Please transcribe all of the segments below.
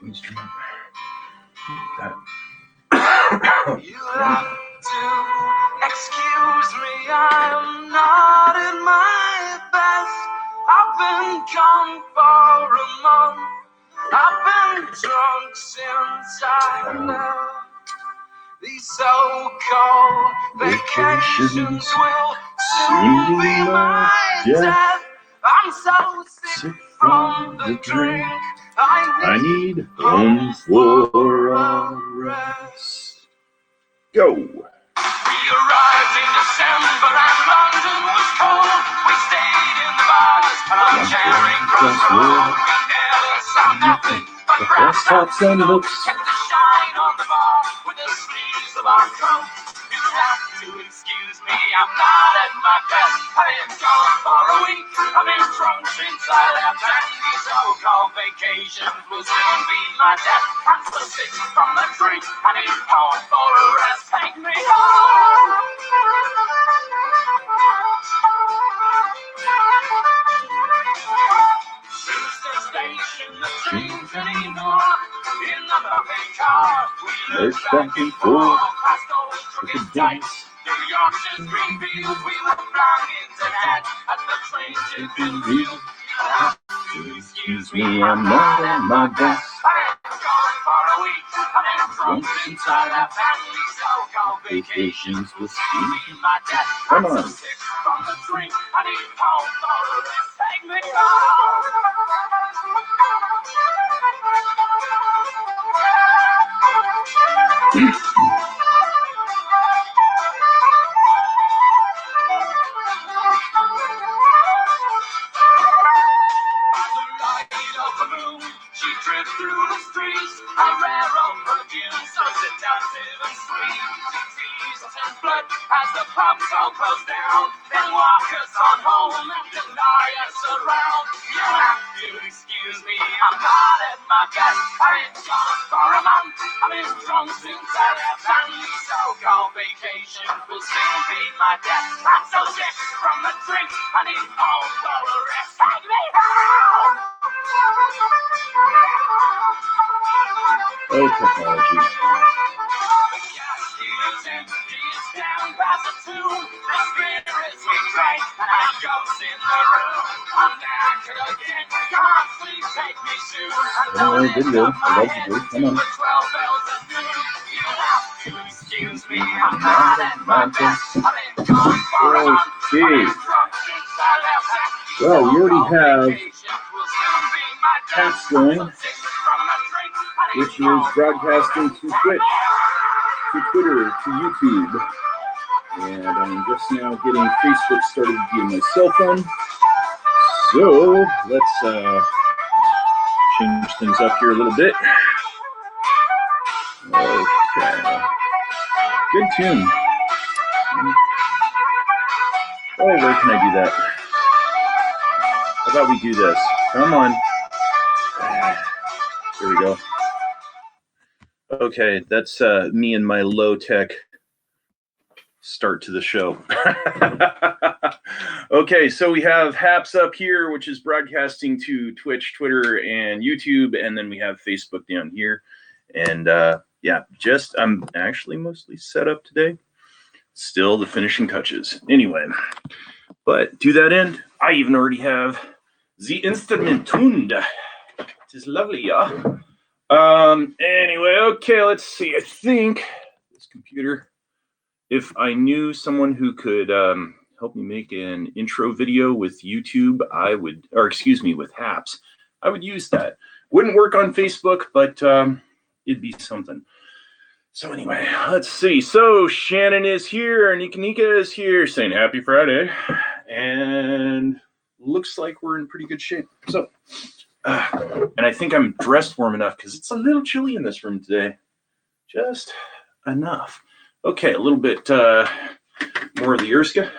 You have to excuse me, I'm not in my best. I've been gone for a month. I've been drunk since I left. These so-called vacations will soon be my death. I'm so sick from the drink. I need home for a rest. Go. We arrived in December and London was cold. We stayed in the bars on Charing Cross Road. We never saw nothing but brass tops and looks. Kept the shine on the bar with the sleeves of our coats. You have to excuse me, I'm not at my best. I've been gone for a week. I've been drunk since I left, and these so-called vacations will soon be my death. I'm so sick from the drink. I need home for a rest. Take me home. Houston Station, the trains anymore. In the moving car, we looked back and forth. Past those crooked dice. New York's green fields, we were flying into that as the train tipping real. Excuse me, I'm not at my best. I've been gone for a week. I've been drunk since I left, and these so-called vacations will soon be my death. Come I'm on. so sick from the drink. I need home for a rest. Take me home. She tripped through the streets, a rare old perfume, so seductive and sweet. She teased us in blood as the pubs all closed down, then walk us on home and deny us around. You have to excuse me, I'm not at my best. I've been gone for a month, I've been drunk since I left, and these so-called vacations will soon be my death. I'm so sick from the drink, I need home for a rest. Take me home. Oh, technology. Oh, video, allegedly. Come on. Excuse me, I'm not at my best. Okay. Well, we already have apps going, which is broadcasting to Twitch, to Twitter, to YouTube. And I'm just now getting Facebook started via my cell phone. So let's change things up here a little bit. Okay. Good tune. Oh, where can I do that? How about we do this? Come on. Here we go. Okay, that's me and my low-tech start to the show. Okay, so we have Haps up here, which is broadcasting to Twitch, Twitter, and YouTube, and then we have Facebook down here. And yeah, I'm actually mostly set up today. Still the finishing touches. Anyway, but to that end, I even already have the instrument tuned. It is lovely, yeah. Anyway, okay, let's see. I think this computer, if I knew someone who could help me make an intro video with YouTube, with Haps, I would use that. Wouldn't work on Facebook, but it'd be something. So anyway, let's see. So Shannon is here, and Nika is here saying happy Friday. And looks like we're in pretty good shape. So, and I think I'm dressed warm enough because it's a little chilly in this room today. Just enough. Okay, a little bit more of the Erska.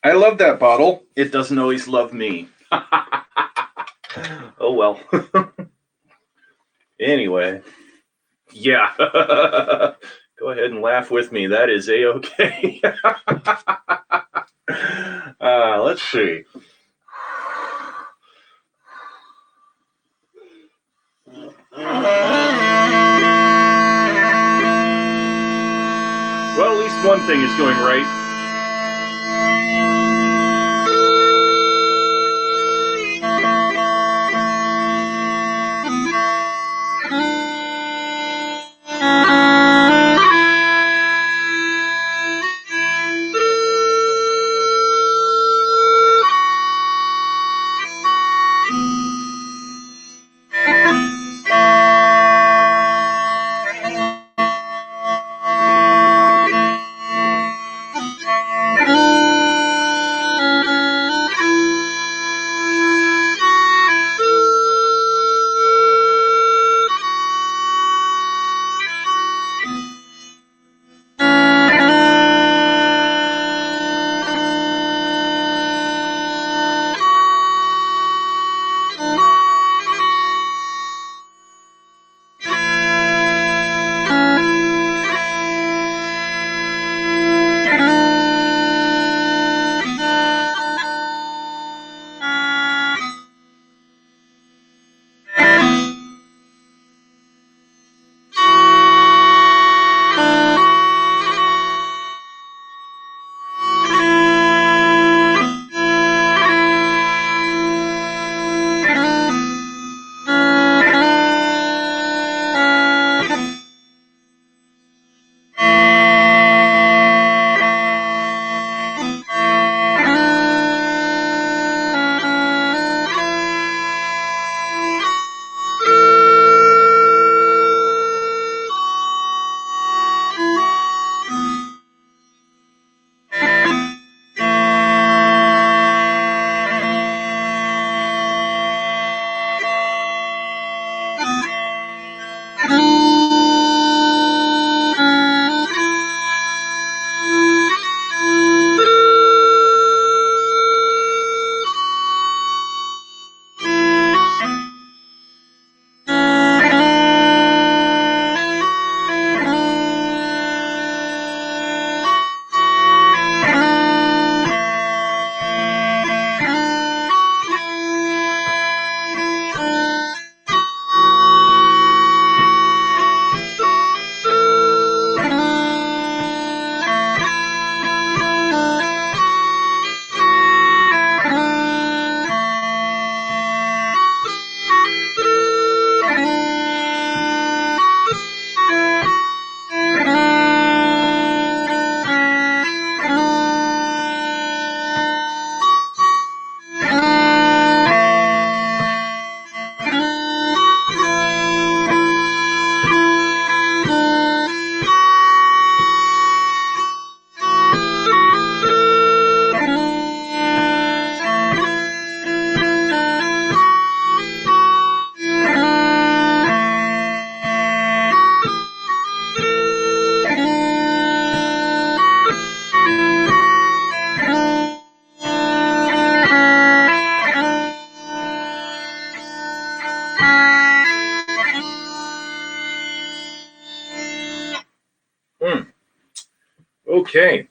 I love that bottle. It doesn't always love me. Oh, well. Anyway. Yeah. Go ahead and laugh with me. That is A-okay. let's see. Well, at least one thing is going right. Okay.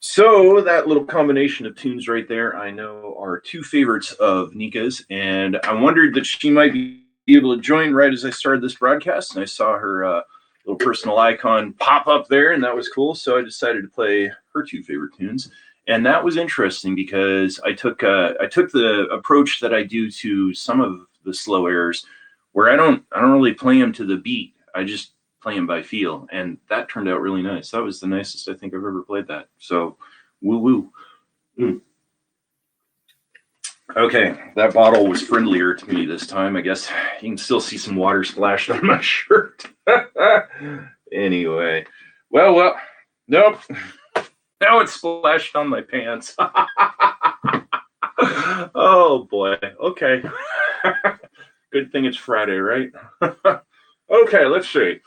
So that little combination of tunes right there, I know are two favorites of Nika's, and I wondered that she might be able to join right as I started this broadcast, and I saw her little personal icon pop up there, and that was cool. So I decided to play her two favorite tunes, and that was interesting because I took the approach that I do to some of the slow airs, where I don't really play them to the beat. I just play them by feel, and that turned out really nice. That was the nicest I think I've ever played that. So, woo woo. Okay, that bottle was friendlier to me this time. I guess you can still see some water splashed on my shirt. Anyway, well, nope. Now it's splashed on my pants. Oh boy. Okay. Good thing it's Friday, right? Okay, let's see.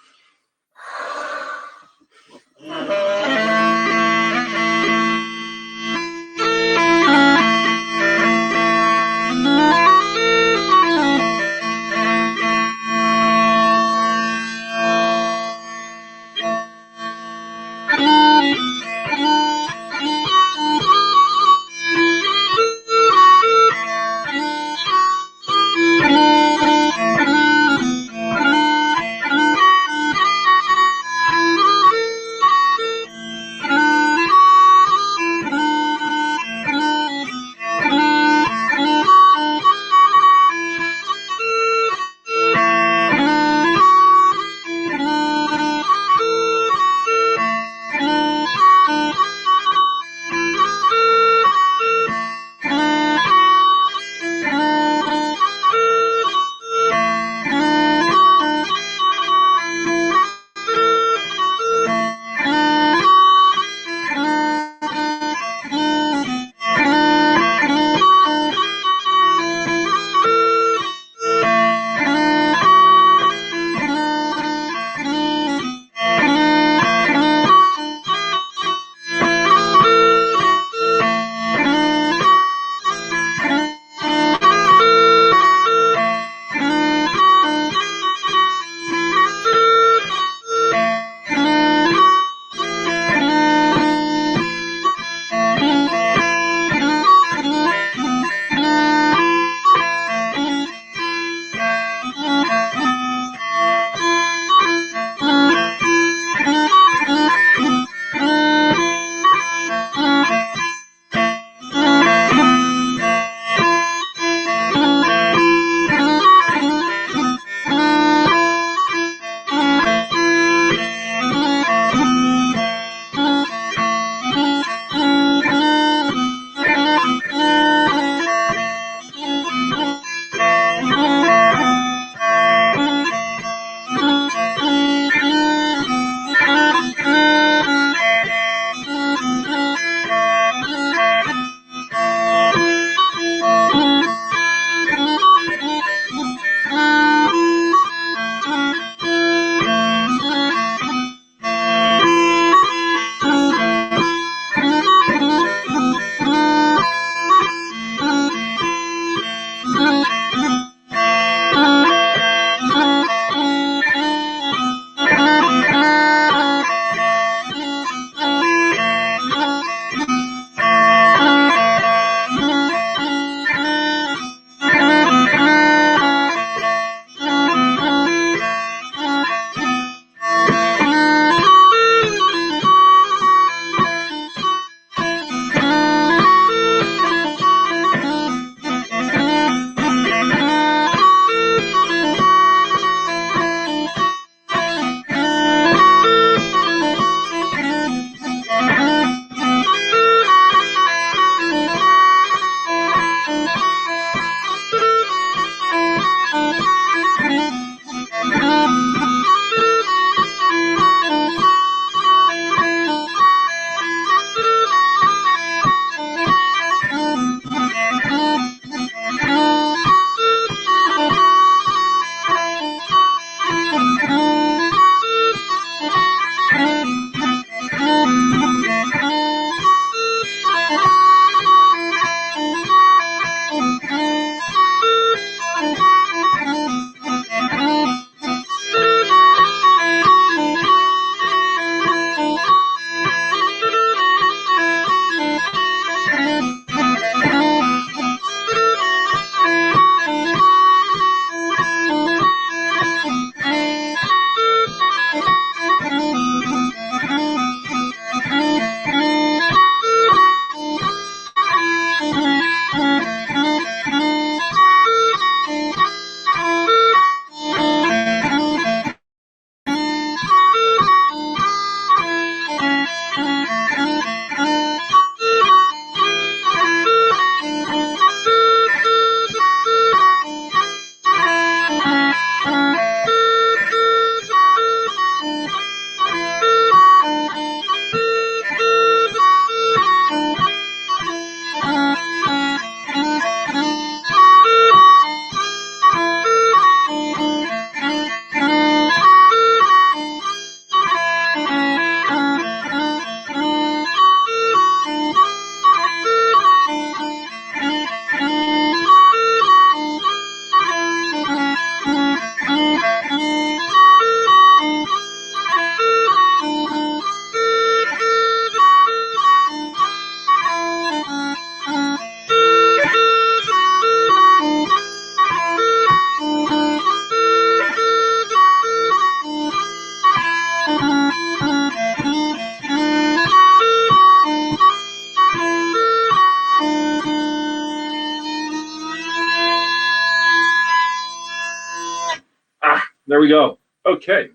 There we go. Okay.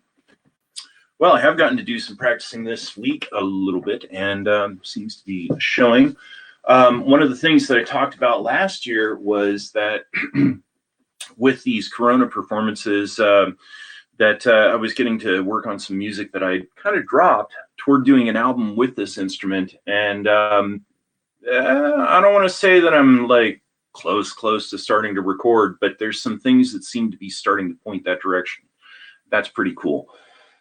Well, I have gotten to do some practicing this week a little bit, and seems to be showing. One of the things that I talked about last year was that with these Corona performances, that I was getting to work on some music that I kind of dropped toward doing an album with this instrument. And I don't want to say that I'm like close to starting to record, but there's some things that seem to be starting to point that direction. That's pretty cool.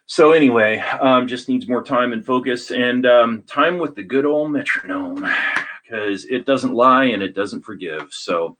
So anyway, just needs more time and focus, and time with the good old metronome, because it doesn't lie and it doesn't forgive. So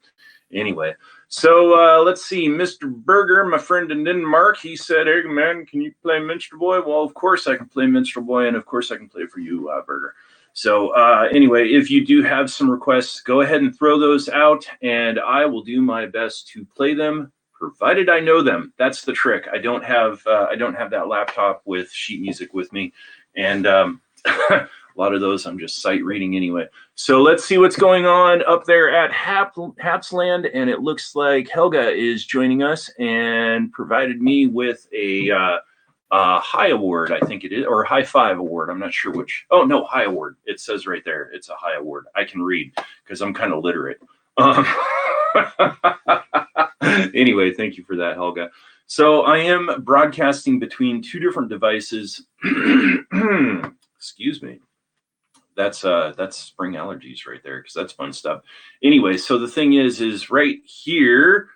anyway, so let's see, Mr. Berger, my friend in Denmark, he said, "Hey man, can you play Minstrel Boy?" Well, of course I can play Minstrel Boy, and of course I can play for you, Berger. So anyway, if you do have some requests, go ahead and throw those out, and I will do my best to play them, provided I know them. That's the trick. I don't have that laptop with sheet music with me, and a lot of those I'm just sight reading anyway. So let's see what's going on up there at Hapsland, and it looks like Helga is joining us and provided me with a high award, I think it is, or high five award. I'm not sure which. Oh no, high award. It says right there. It's a high award. I can read because I'm kind of literate. Anyway, thank you for that, Helga. So I am broadcasting between two different devices. Excuse me. That's spring allergies right there, because that's fun stuff. Anyway, so the thing is right here,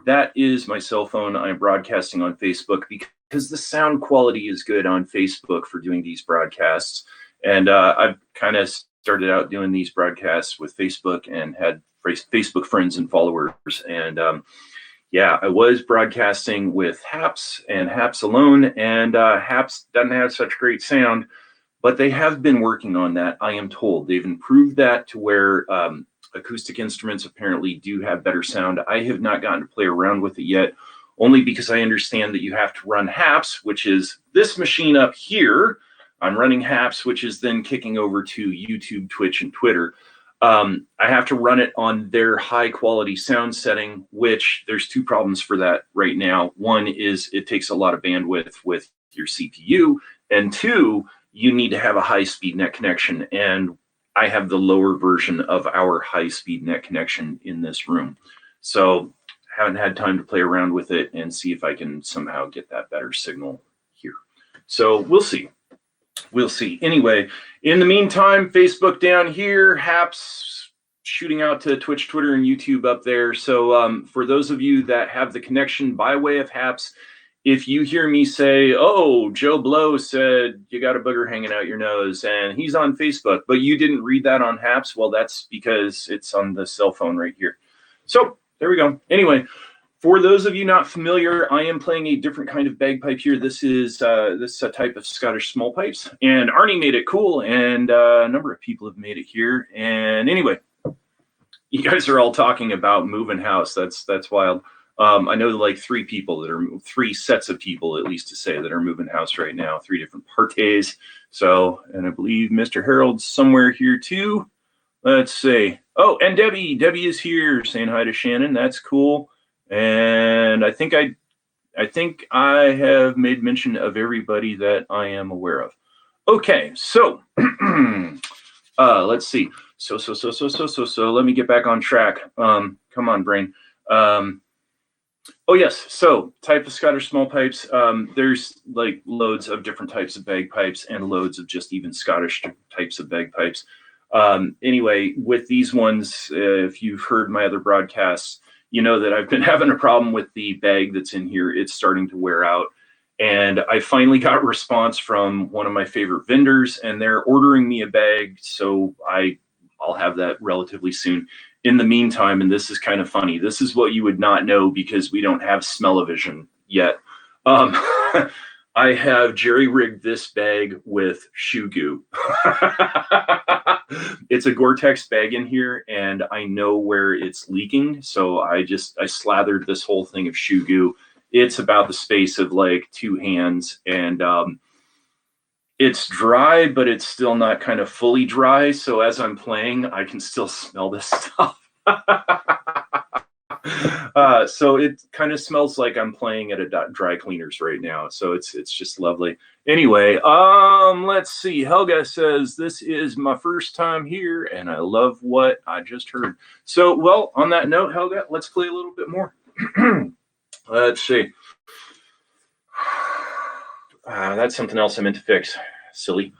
that is my cell phone. I'm broadcasting on Facebook because the sound quality is good on Facebook for doing these broadcasts. And I've kind of started out doing these broadcasts with Facebook and had Facebook friends and followers. And yeah, I was broadcasting with Haps and Haps alone, and Haps doesn't have such great sound, but they have been working on that. I am told they've improved that to where acoustic instruments apparently do have better sound. I have not gotten to play around with it yet, only because I understand that you have to run Haps, which is this machine up here. I'm running Haps, which is then kicking over to YouTube, Twitch, and Twitter. I have to run it on their high quality sound setting, which there's two problems for that right now. One is it takes a lot of bandwidth with your CPU, and two, you need to have a high speed net connection. And I have the lower version of our high speed net connection in this room. So haven't had time to play around with it and see if I can somehow get that better signal here. So we'll see. We'll see. Anyway, in the meantime, Facebook down here, Haps shooting out to Twitch, Twitter, and YouTube up there. So for those of you that have the connection by way of Haps, if you hear me say, "Oh, Joe Blow said you got a booger hanging out your nose," and he's on Facebook, but you didn't read that on Haps, well, that's because it's on the cell phone right here. So there we go. Anyway, for those of you not familiar, I am playing a different kind of bagpipe here. This is a type of Scottish small pipes, and Arnie made it cool, and a number of people have made it here. And anyway, you guys are all talking about moving house. That's wild. I know like three sets of people, at least to say, that are moving house right now, 3 different parties. So, and I believe Mr. Harold's somewhere here too. Let's see. Oh, and Debbie is here saying hi to Shannon. That's cool. And I think I have made mention of everybody that I am aware of. Okay, so let's see. So let me get back on track. Come on, brain. Oh yes, so type of Scottish small pipes. There's like loads of different types of bagpipes and loads of just even Scottish types of bagpipes. Anyway, with these ones, if you've heard my other broadcasts, you know that I've been having a problem with the bag that's in here. It's starting to wear out. And I finally got a response from one of my favorite vendors, and they're ordering me a bag. So I'll have that relatively soon. In the meantime, and this is kind of funny, this is what you would not know because we don't have smell-o-vision yet. I have jerry-rigged this bag with shoe goo. It's a Gore-Tex bag in here, and I know where it's leaking, so I slathered this whole thing of shoe goo, It's about the space of like two hands, and it's dry, but it's still not kind of fully dry. So as I'm playing, I can still smell this stuff. So it kind of smells like I'm playing at a dry cleaners right now. So it's just lovely. Anyway, let's see. Helga says, this is my first time here and I love what I just heard. So, well, on that note, Helga, let's play a little bit more. Let's see. That's something else I meant to fix. Silly.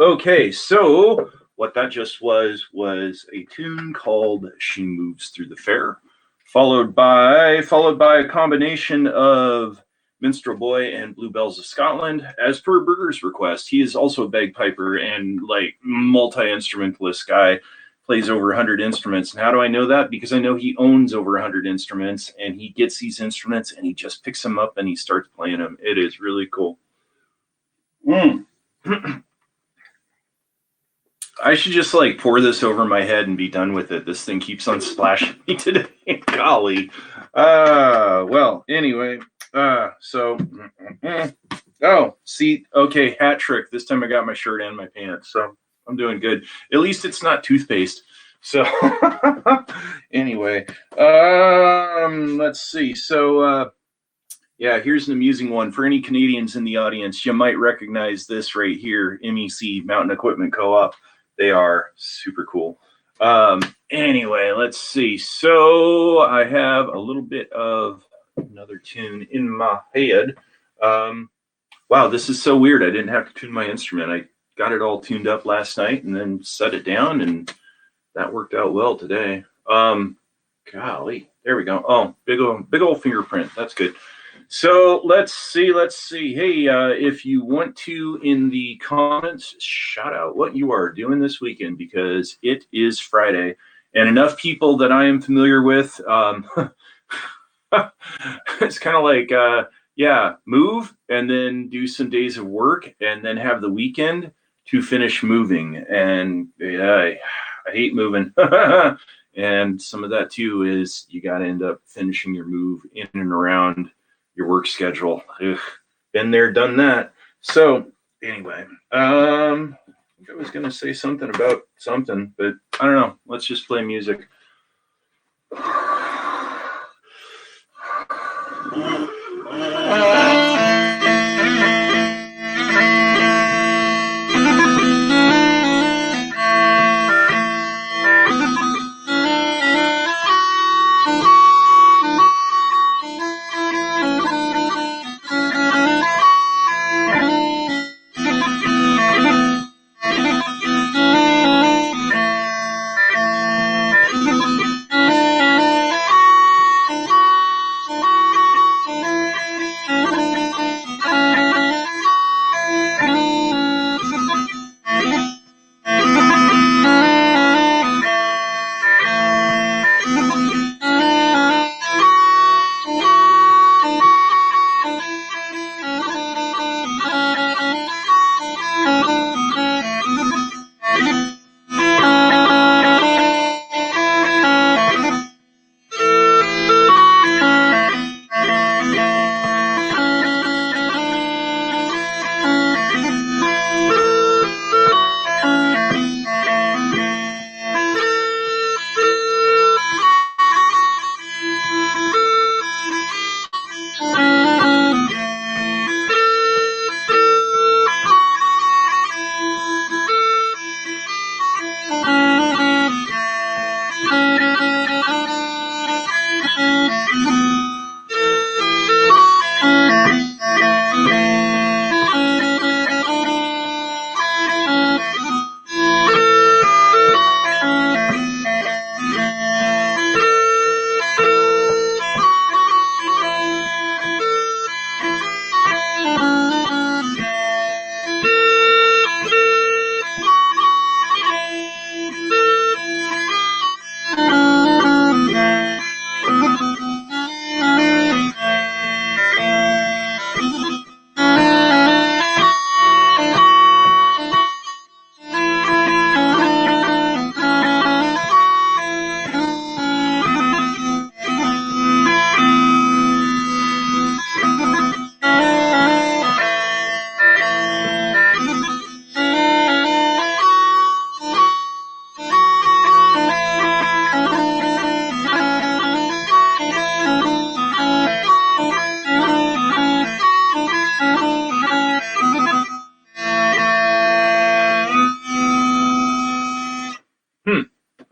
Okay, so what that just was a tune called "She Moves Through the Fair," followed by a combination of Minstrel Boy and Bluebells of Scotland. As per Berger's request, he is also a bagpiper and like multi-instrumentalist guy, plays over 100 instruments. And how do I know that? Because I know he owns over 100 instruments, and he gets these instruments and he just picks them up and he starts playing them. It is really cool. I should just like pour this over my head and be done with it. This thing keeps on splashing me today. Golly. Well, anyway. So oh, see, okay, hat trick. This time I got my shirt and my pants, so I'm doing good. At least it's not toothpaste. So anyway, let's see. So yeah, here's an amusing one for any Canadians in the audience. You might recognize this right here, MEC Mountain Equipment Co-op. They are super cool. Anyway, let's see. So I have a little bit of another tune in my head. Wow, this is so weird. I didn't have to tune my instrument. I got it all tuned up last night and then set it down, and that worked out well today. Golly, there we go. Oh, big old fingerprint. That's good. So let's see. Hey, if you want to, in the comments, shout out what you are doing this weekend, because it is Friday, and enough people that I am familiar with. It's kind of like, yeah, move and then do some days of work and then have the weekend to finish moving. And I hate moving. And some of that too is you got to end up finishing your move in and around your work schedule. Ugh, been there, done that. So anyway, I think I was going to say something about something, but I don't know. Let's just play music.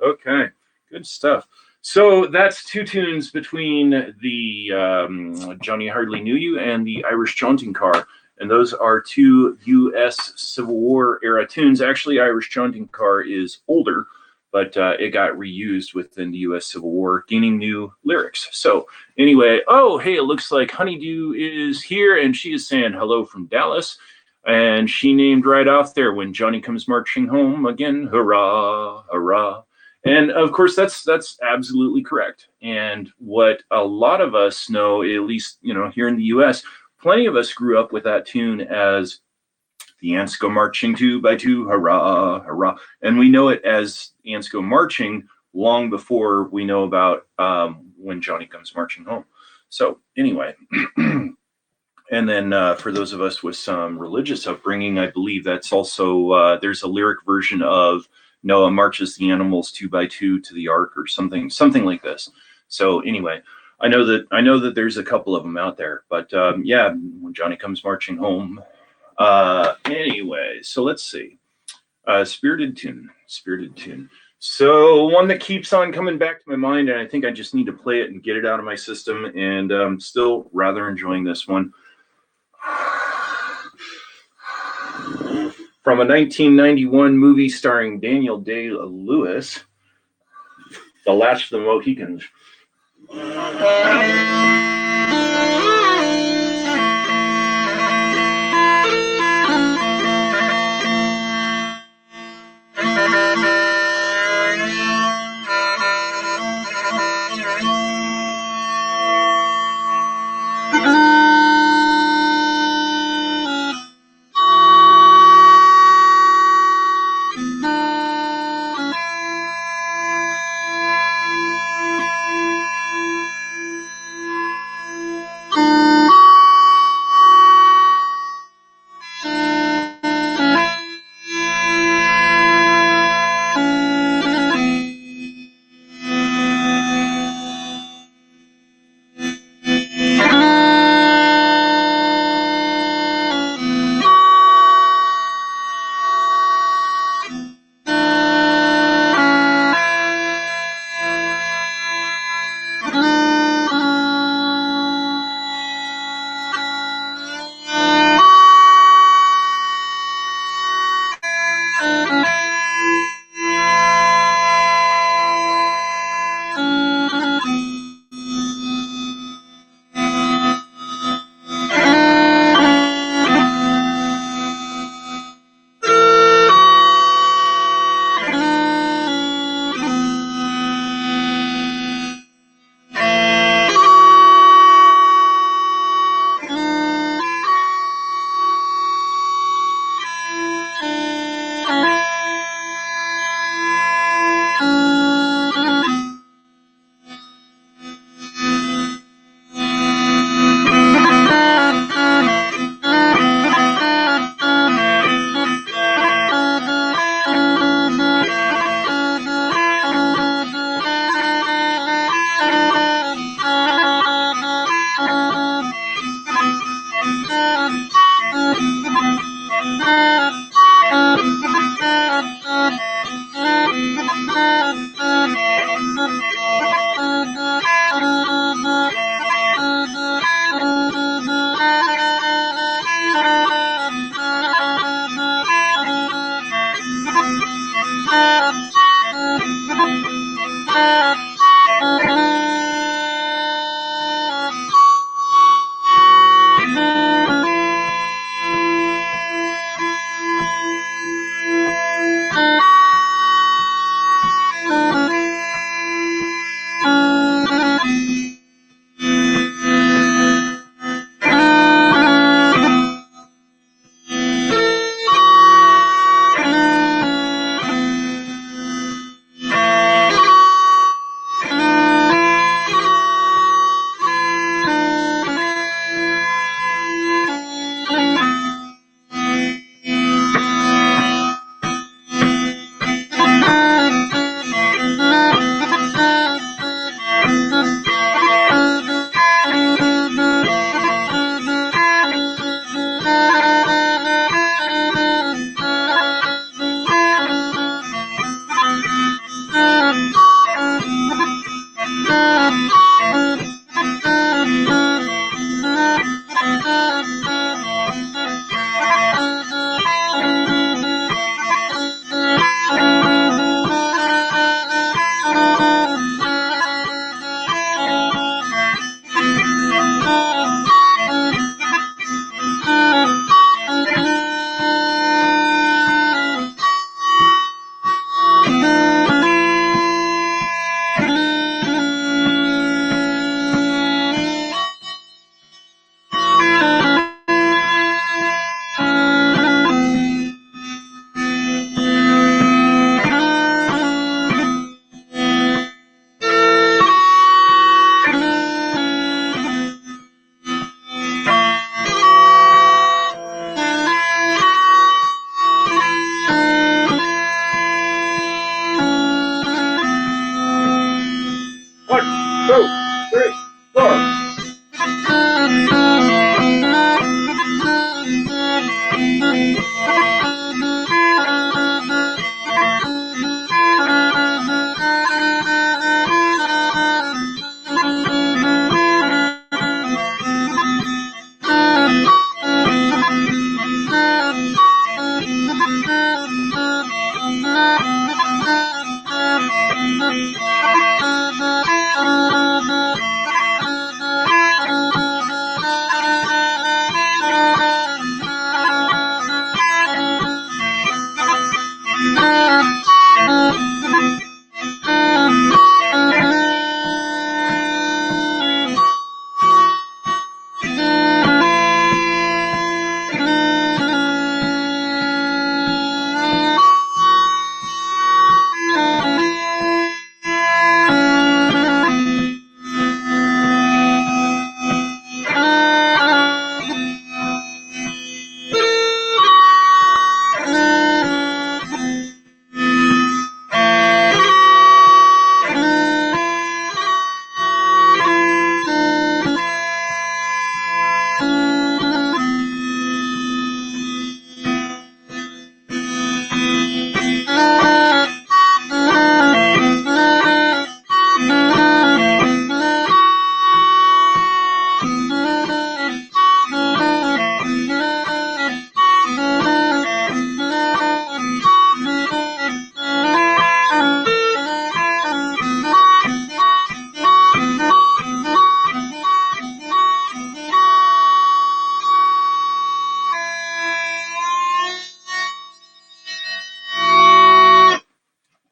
Okay, good stuff. So that's two tunes between the Johnny Hardly Knew You and the Irish Jaunting Car. And those are two U.S. Civil War era tunes. Actually, Irish Jaunting Car is older, but it got reused within the U.S. Civil War, gaining new lyrics. So anyway, oh, hey, it looks like Honeydew is here, and she is saying hello from Dallas. And she named right off there, when Johnny comes marching home again, hurrah, hurrah. And of course, that's absolutely correct. And what a lot of us know, at least here in the U.S., plenty of us grew up with that tune as the ants go marching two by two, hurrah, hurrah. And we know it as ants go marching long before we know about when Johnny comes marching home. So anyway, and then for those of us with some religious upbringing, I believe that's also, there's a lyric version of Noah marches the animals two by two to the ark, or something like this. So anyway, I know that there's a couple of them out there, but yeah, when Johnny comes marching home. Anyway, so let's see. Spirited Tune. So one that keeps on coming back to my mind, and I think I just need to play it and get it out of my system, and I'm still rather enjoying this one. From a 1991 movie starring Daniel Day-Lewis, The Last of the Mohicans.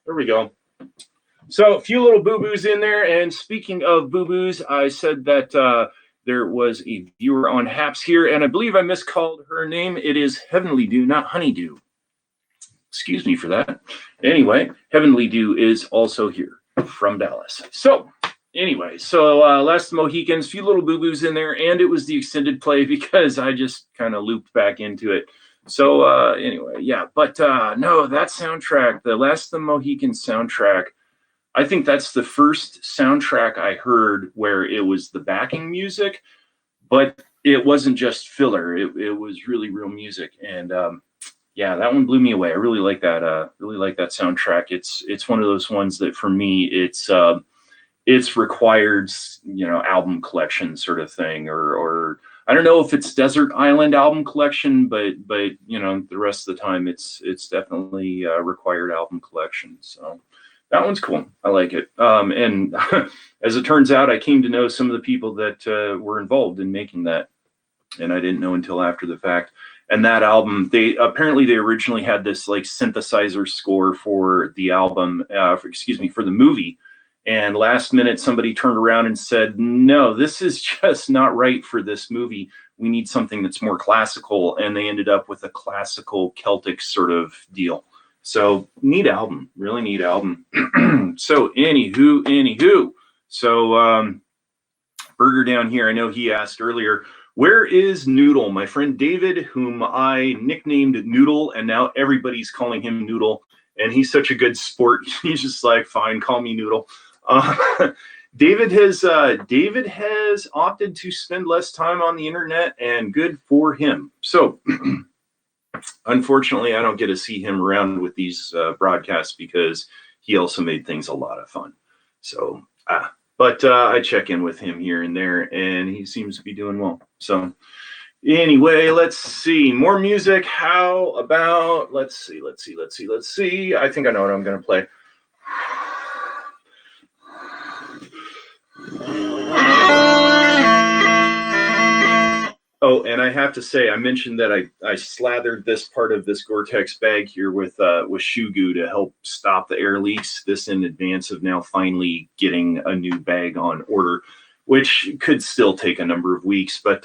There we go. So a few little boo-boos in there. And speaking of boo-boos, I said that there was a viewer on Haps here, and I believe I miscalled her name. It is Heavenly Dew, not Honeydew. Excuse me for that. Anyway, Heavenly Dew is also here from Dallas. So anyway, Last of the Mohicans, a few little boo-boos in there, and it was the extended play because I just kind of looped back into it. So anyway, yeah, but no, that soundtrack, the Last of the Mohicans soundtrack, I think that's the first soundtrack I heard where it was the backing music, but it wasn't just filler. It was really real music, and yeah, that one blew me away. I really like that. Really like that soundtrack. It's one of those ones that for me, it's required, album collection sort of thing, or I don't know if it's Desert Island album collection, but the rest of the time it's definitely required album collection. So that one's cool. I like it. And as it turns out, I came to know some of the people that were involved in making that, and I didn't know until after the fact. And that album, they originally had this like synthesizer score for the album, for the movie. And last minute, somebody turned around and said, no, this is just not right for this movie. We need something that's more classical. And they ended up with a classical Celtic sort of deal. So neat album, really neat album. So anywho. So Burger down here, I know he asked earlier, where is Noodle? My friend David, whom I nicknamed Noodle, and now everybody's calling him Noodle. And he's such a good sport. He's just like, fine, call me Noodle. David has opted to spend less time on the internet, and good for him. So unfortunately, I don't get to see him around with these broadcasts because he also made things a lot of fun. So, but I check in with him here and there, and he seems to be doing well. So anyway, let's see. More music. How about, let's see. I think I know what I'm going to play. Oh, and I have to say, I mentioned that I slathered this part of this Gore-Tex bag here with shoe goo to help stop the air leaks. This in advance of now finally getting a new bag on order, which could still take a number of weeks. But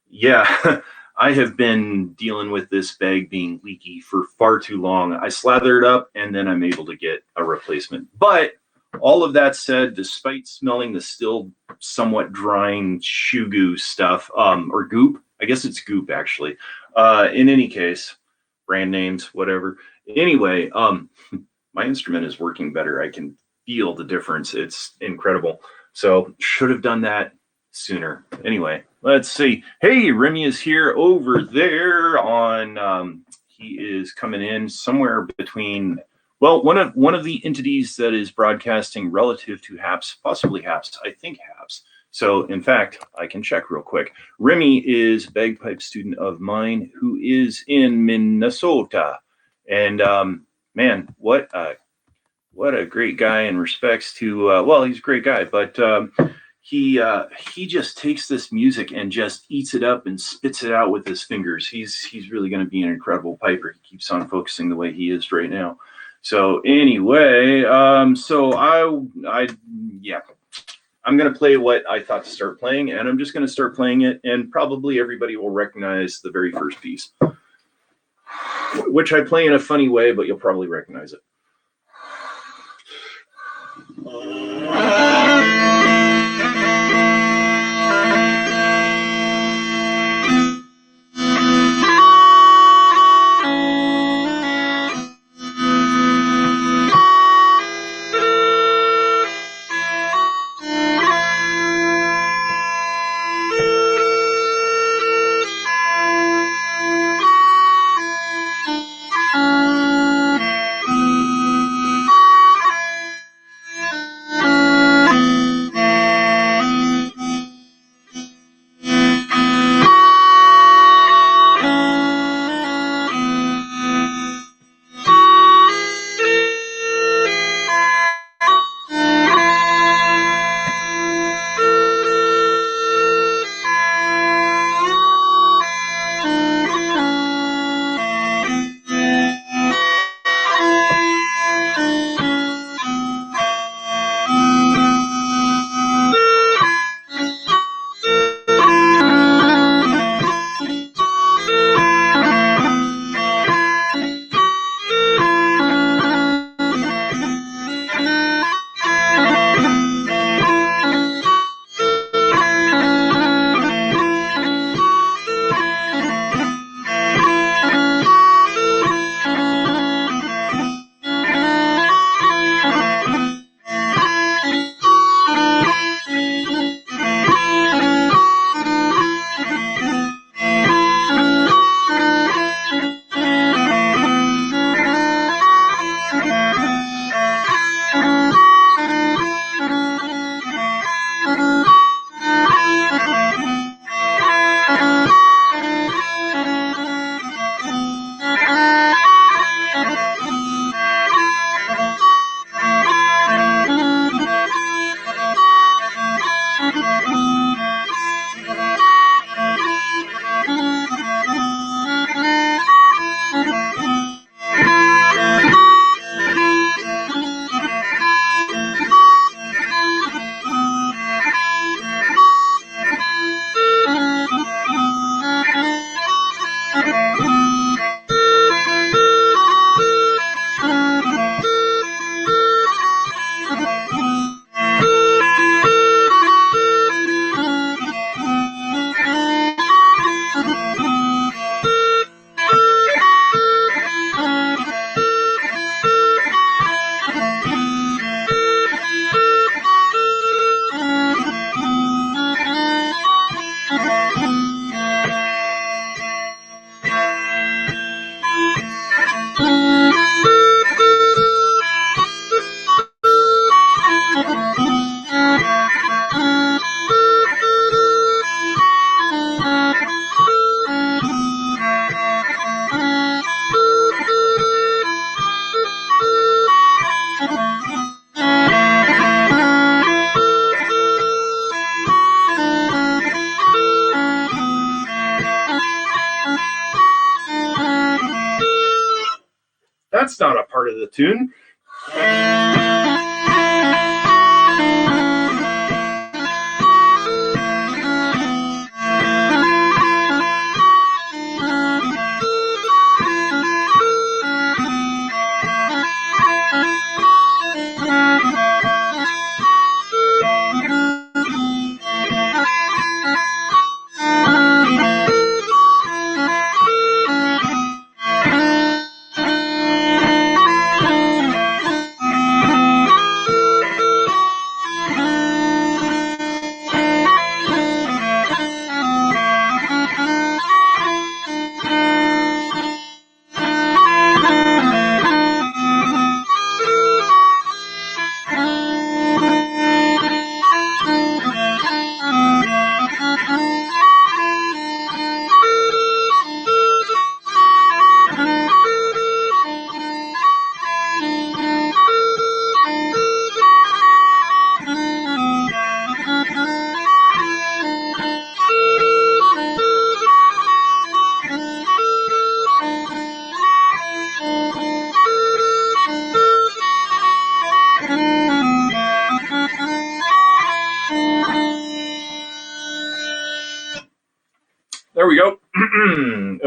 yeah, I have been dealing with this bag being leaky for far too long. I slather it up, and then I'm able to get a replacement. But all of that said, despite smelling the still somewhat drying shoe goo stuff, or goop, I guess it's goop actually. In any case, brand names, whatever. Anyway, my instrument is working better. I can feel the difference. It's incredible. So should have done that sooner. Anyway, let's see. Hey, Remy is here over there on, he is coming in somewhere between, well, one of the entities that is broadcasting relative to Haps, possibly Haps, I think Haps. So in fact, I can check real quick. Remy is a bagpipe student of mine who is in Minnesota. And man, what a what a great guy in respects to well, he's a great guy, but he just takes this music and just eats it up and spits it out with his fingers. He's really going to be an incredible piper. He keeps on focusing the way he is right now. So anyway, so I yeah, I'm going to play what I thought to start playing, and I'm just going to start playing it, and probably everybody will recognize the very first piece, which I play in a funny way, but you'll probably recognize it. That's not a part of the tune.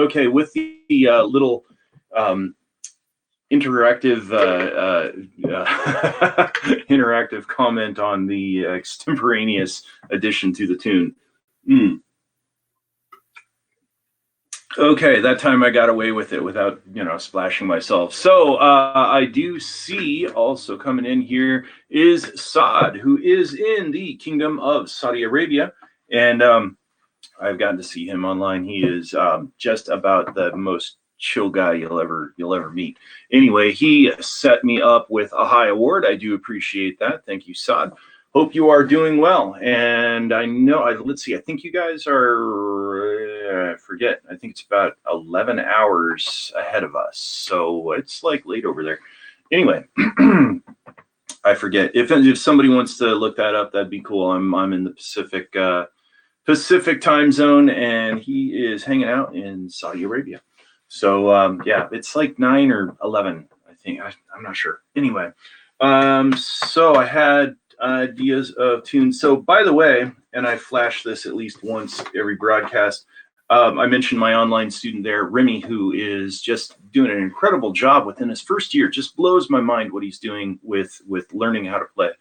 Okay, with the little interactive interactive comment on the extemporaneous addition to the tune. Okay, that time I got away with it without, splashing myself. So I do see also coming in here is Saad, who is in the Kingdom of Saudi Arabia, and I've gotten to see him online. He is just about the most chill guy you'll ever meet. Anyway, he set me up with a high award. I do appreciate that. Thank you, Saad. Hope you are doing well. And I know, let's see, I think you guys are, I forget, I think it's about 11 hours ahead of us. So it's like late over there. Anyway, I forget. If somebody wants to look that up, that'd be cool. I'm in the Pacific time zone, and he is hanging out in Saudi Arabia. So yeah, it's like 9 or 11, I think. I'm not sure. Anyway, so I had ideas of tunes. So by the way, and I flash this at least once every broadcast, I mentioned my online student there, Remy, who is just doing an incredible job within his first year. Just blows my mind what he's doing with learning how to play.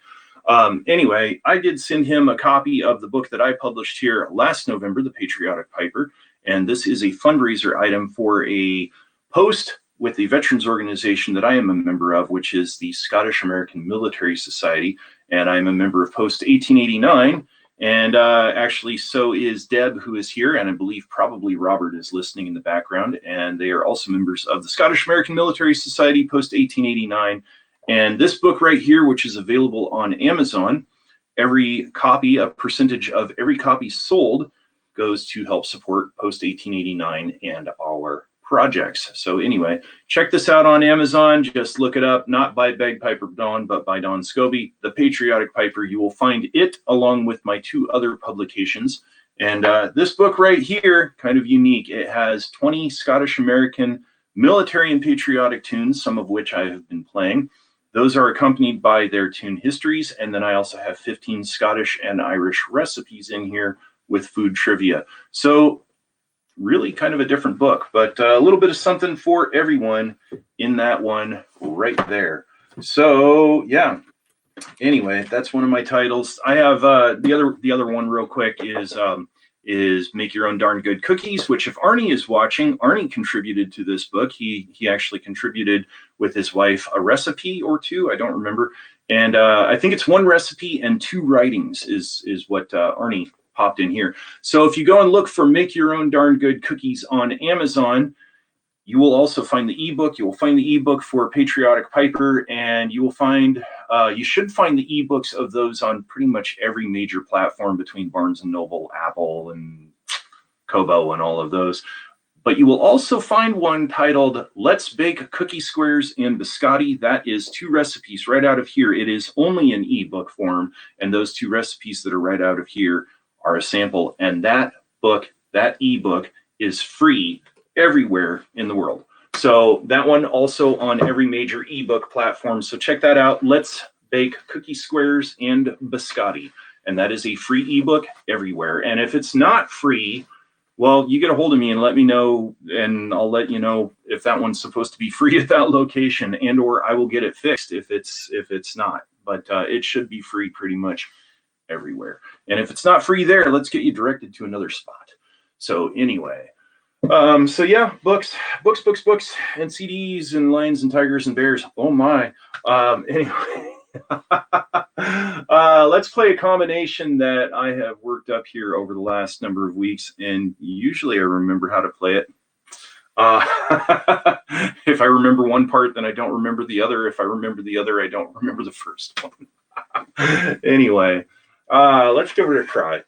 Anyway, I did send him a copy of the book that I published here last November, The Patriotic Piper. And this is a fundraiser item for a post with the veterans organization that I am a member of, which is the Scottish American Military Society. And I'm a member of Post 1889. And actually, so is Deb, who is here. And I believe probably Robert is listening in the background. And they are also members of the Scottish American Military Society, Post 1889. And this book right here, which is available on Amazon, every copy, a percentage of every copy sold goes to help support Post 1889 and our projects. So anyway, check this out on Amazon. Just look it up, not by Bagpiper Dawn, but by Don Scobie, The Patriotic Piper. You will find it along with my 2 other publications. And this book right here, kind of unique. It has 20 Scottish American military and patriotic tunes, some of which I have been playing. Those are accompanied by their tune histories. And then I also have 15 Scottish and Irish recipes in here with food trivia. So really kind of a different book, but a little bit of something for everyone in that one right there. So yeah, anyway, that's one of my titles. I have the other one real quick is Make Your Own Darn Good Cookies, which if Arnie is watching, Arnie contributed to this book. He actually contributed with his wife a recipe or 2, I don't remember. And I think it's 1 recipe and 2 writings is what Arnie popped in here. So if you go and look for Make Your Own Darn Good Cookies on Amazon, you will also find the ebook. You will find the ebook for Patriotic Piper, and you will find, you should find the ebooks of those on pretty much every major platform between Barnes & Noble, Apple, and Kobo, and all of those. But you will also find one titled Let's Bake Cookie Squares in Biscotti. That is 2 recipes right out of here. It is only in ebook form, and those 2 recipes that are right out of here are a sample. And that book, that ebook, is free everywhere in the world. So that one also on every major ebook platform. So check that out. Let's Bake Cookie Squares and Biscotti. And that is a free ebook everywhere. And if it's not free, well, you get a hold of me and let me know, and I'll let you know if that one's supposed to be free at that location, and or I will get it fixed if it's not. But it should be free pretty much everywhere. And if it's not free there, let's get you directed to another spot. So anyway, so yeah, books, and CDs, and lions and tigers and bears. Oh my. Anyway, let's play a combination that I have worked up here over the last number of weeks, and usually I remember how to play it. If I remember one part, then I don't remember the other. If I remember the other, I don't remember the first one. Anyway, let's give it a try.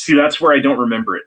See, that's where I don't remember it.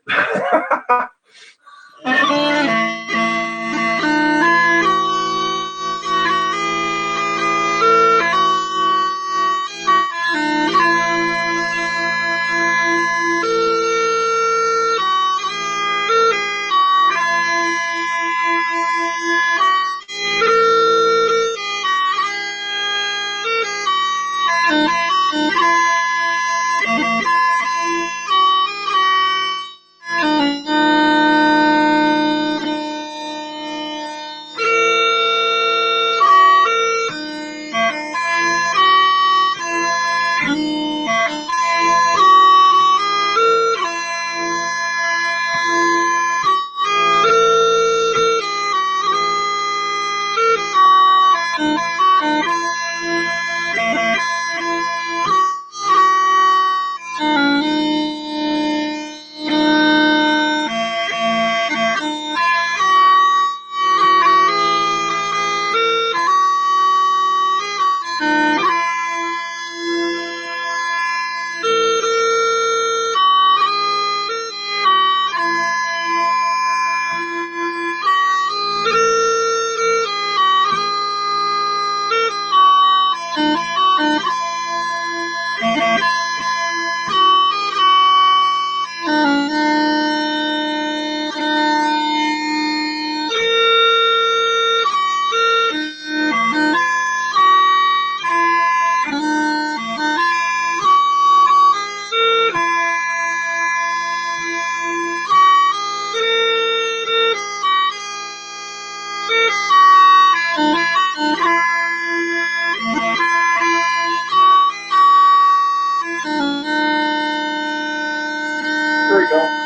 There we go.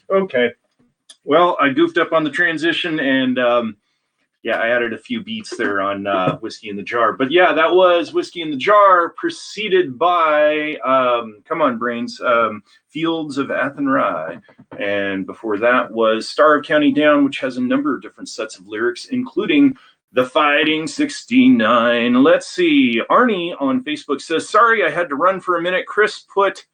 Okay. Well, I goofed up on the transition, and yeah, I added a few beats there on Whiskey in the Jar. But yeah, that was Whiskey in the Jar, preceded by, come on, brains, Fields of Athenry. And before that was Star of County Down, which has a number of different sets of lyrics, including The Fighting 69. Let's see. Arnie on Facebook says, sorry, I had to run for a minute. Chris put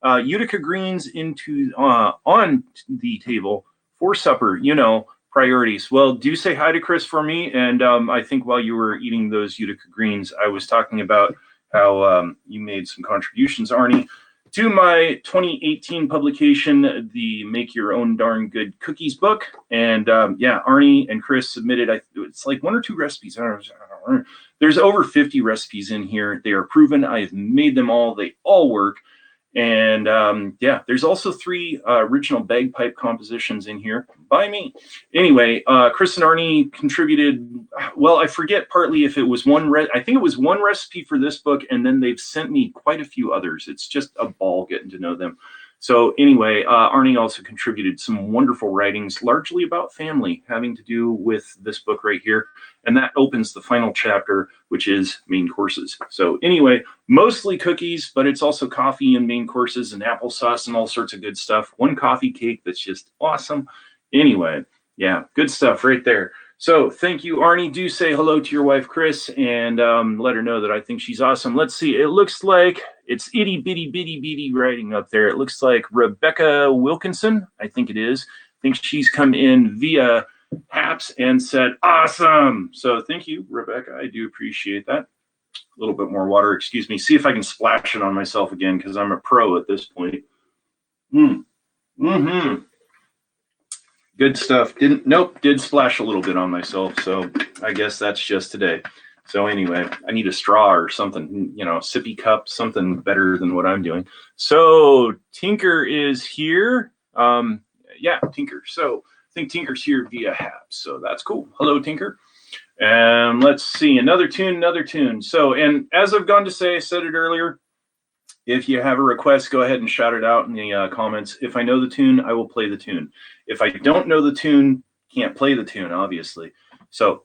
Utica greens into on the table for supper, you know, priorities. Well, do say hi to Chris for me. And I think while you were eating those Utica greens, I was talking about how you made some contributions, Arnie, to my 2018 publication, the Make Your Own Darn Good Cookies book. And yeah, Arnie and Chris submitted, it's like 1 or 2 recipes. I don't know. There's over 50 recipes in here. They are proven. I've made them all. They all work. And yeah, there's also 3 original bagpipe compositions in here by me. Anyway, Chris and Arnie contributed, well, I forget partly if it was I think it was 1 recipe for this book, and then they've sent me quite a few others. It's just a ball getting to know them. So anyway, Arnie also contributed some wonderful writings, largely about family, having to do with this book right here. And that opens the final chapter, which is main courses. So anyway, mostly cookies, but it's also coffee and main courses and applesauce and all sorts of good stuff. 1 coffee cake that's just awesome. Anyway, yeah, good stuff right there. So thank you, Arnie. Do say hello to your wife, Chris, and let her know that I think she's awesome. Let's see. It looks like it's itty bitty bitty bitty writing up there. It looks like Rebecca Wilkinson, I think it is. I think she's come in via Haps and said, awesome. So thank you, Rebecca. I do appreciate that. A little bit more water, excuse me. See if I can splash it on myself again because I'm a pro at this point. Good stuff. Did splash a little bit on myself. So I guess that's just today. So anyway, I need a straw or something, sippy cup, something better than what I'm doing. So Tinker is here. Tinker. So I think Tinker's here via HAP. So that's cool. Hello, Tinker. And let's see, another tune. So, and as I've gone to say, I said it earlier, if you have a request, go ahead and shout it out in the comments. If I know the tune, I will play the tune. If I don't know the tune, can't play the tune, obviously. So,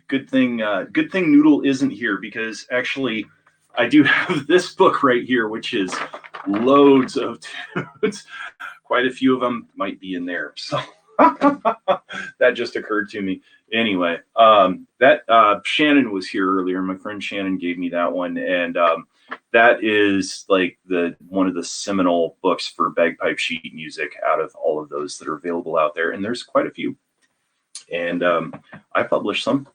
good thing Noodle isn't here, because actually I do have this book right here, which is loads of tunes. Quite a few of them might be in there. So that just occurred to me. Anyway, Shannon was here earlier. My friend Shannon gave me that one, and that is like one of the seminal books for bagpipe sheet music out of all of those that are available out there, and there's quite a few. And I published some.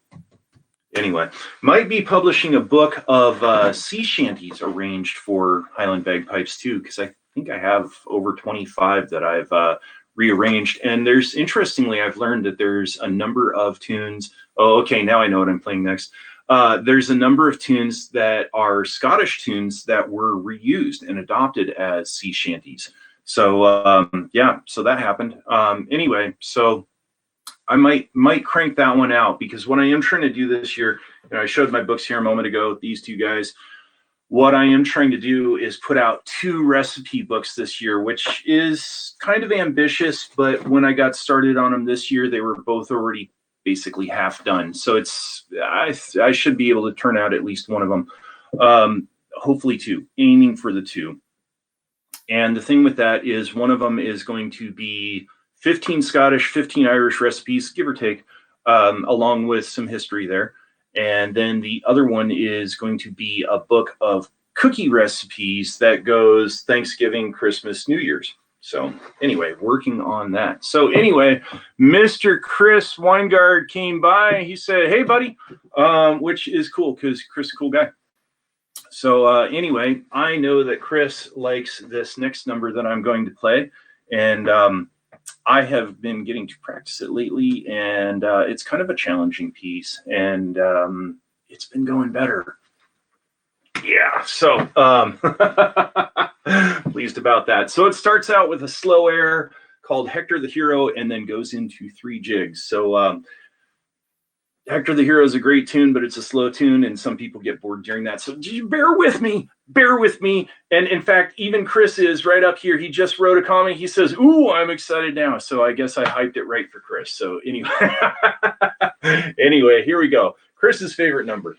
Anyway, might be publishing a book of sea shanties arranged for Highland bagpipes too, because I think I have over 25 that I've rearranged. And interestingly, I've learned that there's a number of tunes. Oh, okay, now I know what I'm playing next. There's a number of tunes that are Scottish tunes that were reused and adopted as sea shanties. So so that happened. Anyway, so I might crank that one out, because what I am trying to do this year, I showed my books here a moment ago, these two guys. What I am trying to do is put out 2 recipe books this year, which is kind of ambitious, but when I got started on them this year, they were both already basically half done. So I should be able to turn out at least one of them, hopefully 2, aiming for the 2. And the thing with that is one of them is going to be 15 Scottish, 15 Irish recipes, give or take, along with some history there. And then the other one is going to be a book of cookie recipes that goes Thanksgiving, Christmas, New Year's. So anyway, working on that. So anyway, Mr. Chris Weingard came by. He said, hey, buddy, which is cool because Chris is a cool guy. So anyway, I know that Chris likes this next number that I'm going to play. And I have been getting to practice it lately, and it's kind of a challenging piece, and it's been going better. Yeah, so pleased about that. So it starts out with a slow air called Hector the Hero, and then goes into 3 jigs. So Hector the Hero is a great tune, but it's a slow tune, and some people get bored during that. So bear with me. And in fact, even Chris is right up here. He just wrote a comment. He says, ooh, I'm excited now. So I guess I hyped it right for Chris. So anyway, here we go. Chris's favorite number.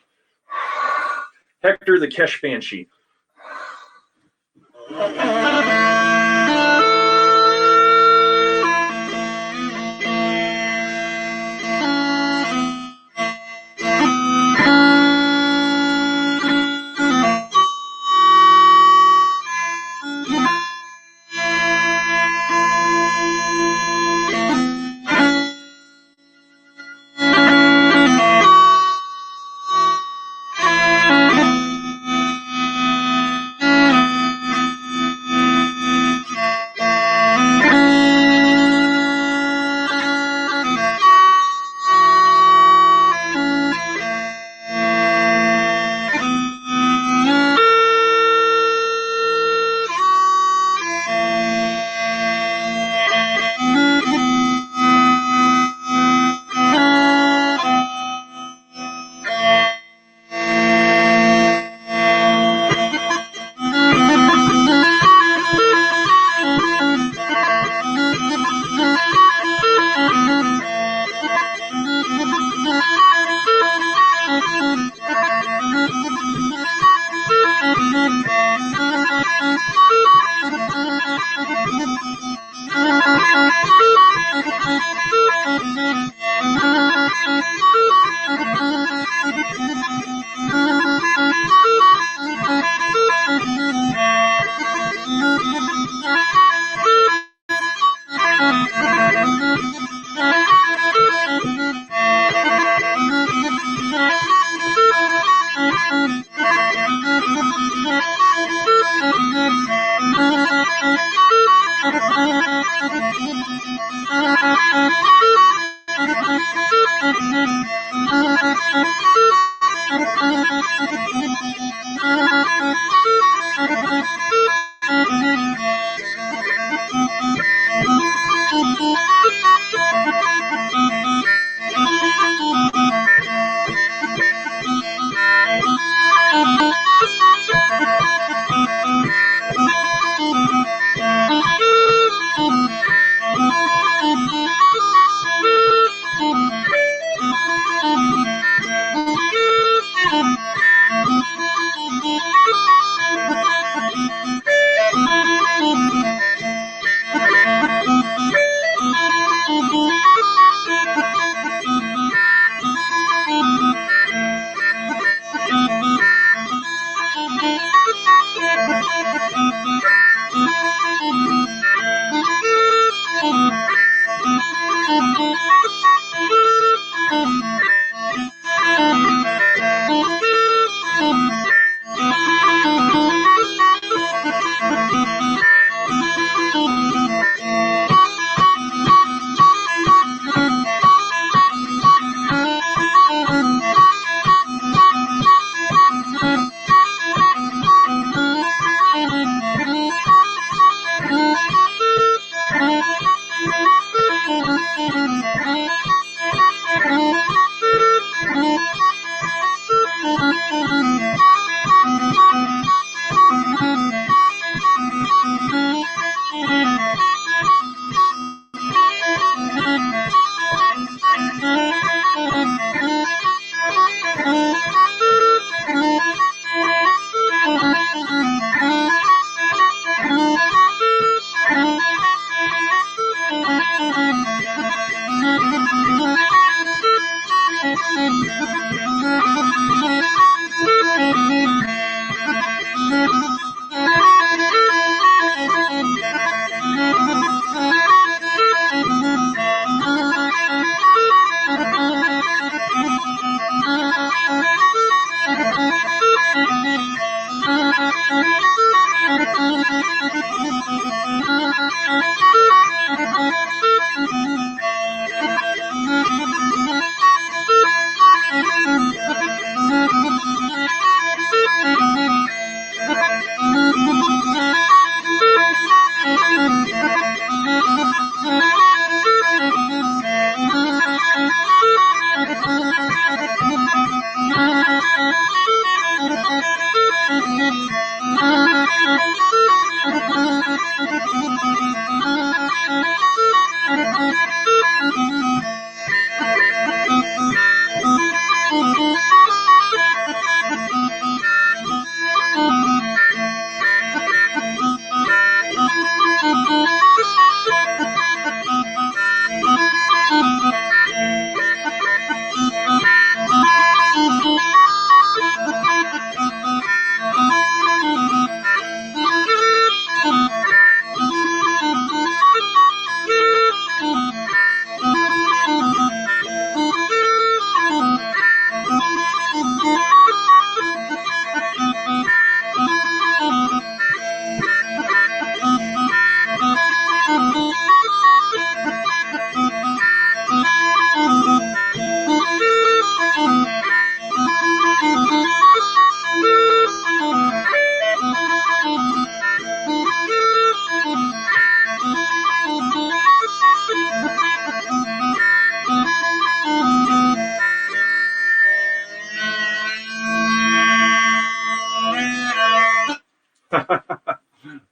Hector the Kesh Banshee.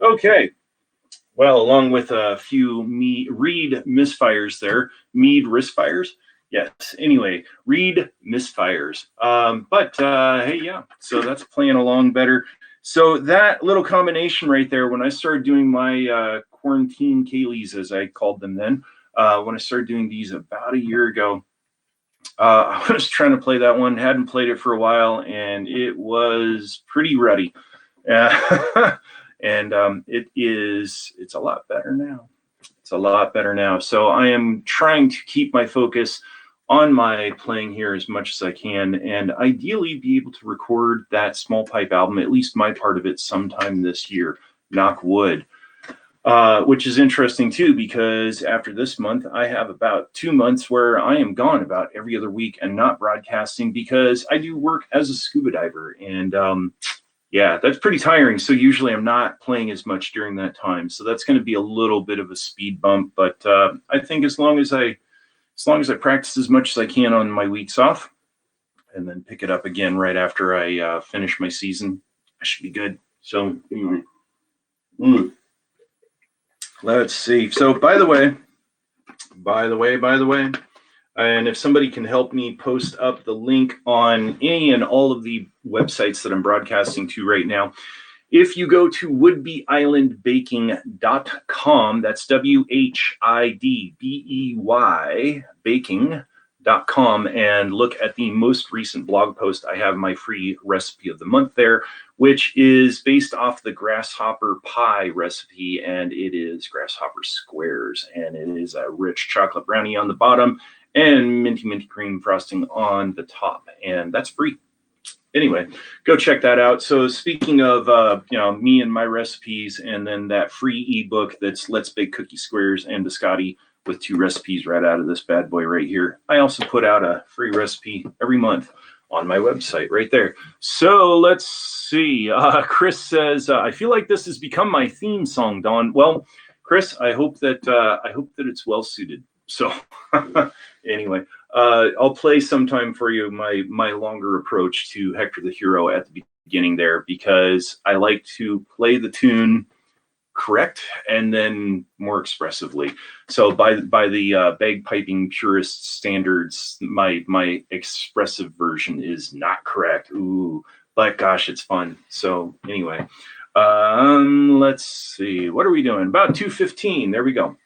Okay. Well, along with a few Reed misfires there, Mead wristfires. Yes. Anyway, Reed misfires. Hey, yeah. So that's playing along better. So that little combination right there, when I started doing my quarantine Kayleys, as I called them then, when I started doing these about a year ago, I was trying to play that one, hadn't played it for a while, and it was pretty ruddy. And it's a lot better now. It's a lot better now. So I am trying to keep my focus on my playing here as much as I can, and ideally be able to record that small pipe album, at least my part of it, sometime this year, knock wood. Which is interesting too, because after this month, I have about 2 months where I am gone about every other week and not broadcasting because I do work as a scuba diver. And yeah, that's pretty tiring. So usually I'm not playing as much during that time. So that's going to be a little bit of a speed bump. But I think as long as I practice as much as I can on my weeks off and then pick it up again right after I finish my season, I should be good. So anyway. Let's see. So by the way, and if somebody can help me post up the link on any and all of the websites that I'm broadcasting to right now, if you go to woodbeyislandbaking.com, that's WHIDBEY baking.com, and look at the most recent blog post, I have my free recipe of the month there, which is based off the grasshopper pie recipe, and it is grasshopper squares, and it is a rich chocolate brownie on the bottom and minty cream frosting on the top, and that's free. Anyway, go check that out. So speaking of me and my recipes, and then that free ebook that's Let's Bake Cookie Squares and biscotti with 2 recipes right out of this bad boy right here. I also put out a free recipe every month on my website right there. So let's see. Chris says, I feel like this has become my theme song, Don. Well, Chris, I hope that it's well suited. So anyway, I'll play sometime for you my longer approach to Hector the Hero at the beginning there, because I like to play the tune correct and then more expressively. So by the bagpiping purist standards, my expressive version is not correct. Ooh, but gosh, it's fun. So anyway, let's see. What are we doing? About 2:15. There we go.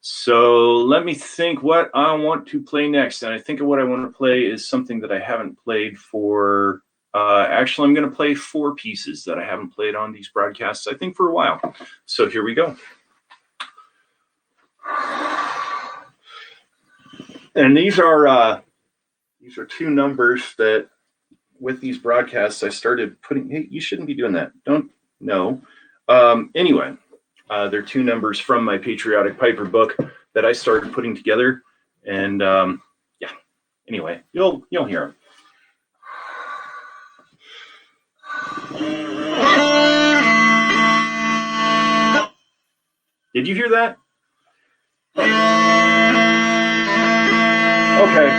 So let me think what I want to play next. And I think what I want to play is something that I haven't played for. Actually, I'm going to play 4 pieces that I haven't played on these broadcasts, I think, for a while. So here we go. And these are 2 numbers that, with these broadcasts, I started putting. Hey, you shouldn't be doing that. Don't. No. Anyway. They're 2 numbers from my Patriotic Piper book that I started putting together, and yeah. Anyway, you'll hear them. Did you hear that? Okay.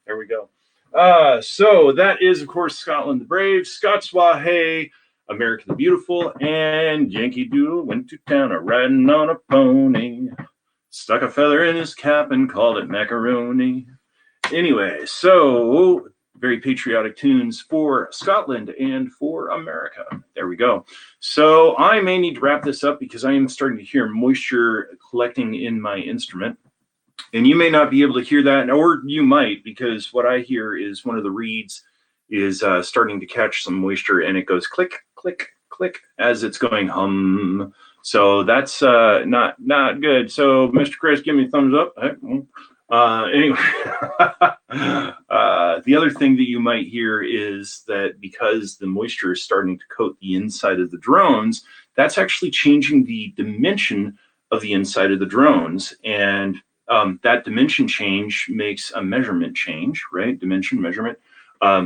There we go. So that is, of course, Scotland the Brave, Scots Wha Hey, America the Beautiful, and Yankee Doodle went to town a riding on a pony, stuck a feather in his cap and called it macaroni. Anyway, so very patriotic tunes for Scotland and for America. There we go. So I may need to wrap this up because I am starting to hear moisture collecting in my instrument. And you may not be able to hear that, or you might, because what I hear is one of the reeds is starting to catch some moisture, and it goes click, click, click as it's going hum. So that's not good. So, Mr. Chris, give me a thumbs up. Anyway, the other thing that you might hear is that because the moisture is starting to coat the inside of the drones, that's actually changing the dimension of the inside of the drones. And that dimension change makes a measurement change, right? Dimension, measurement.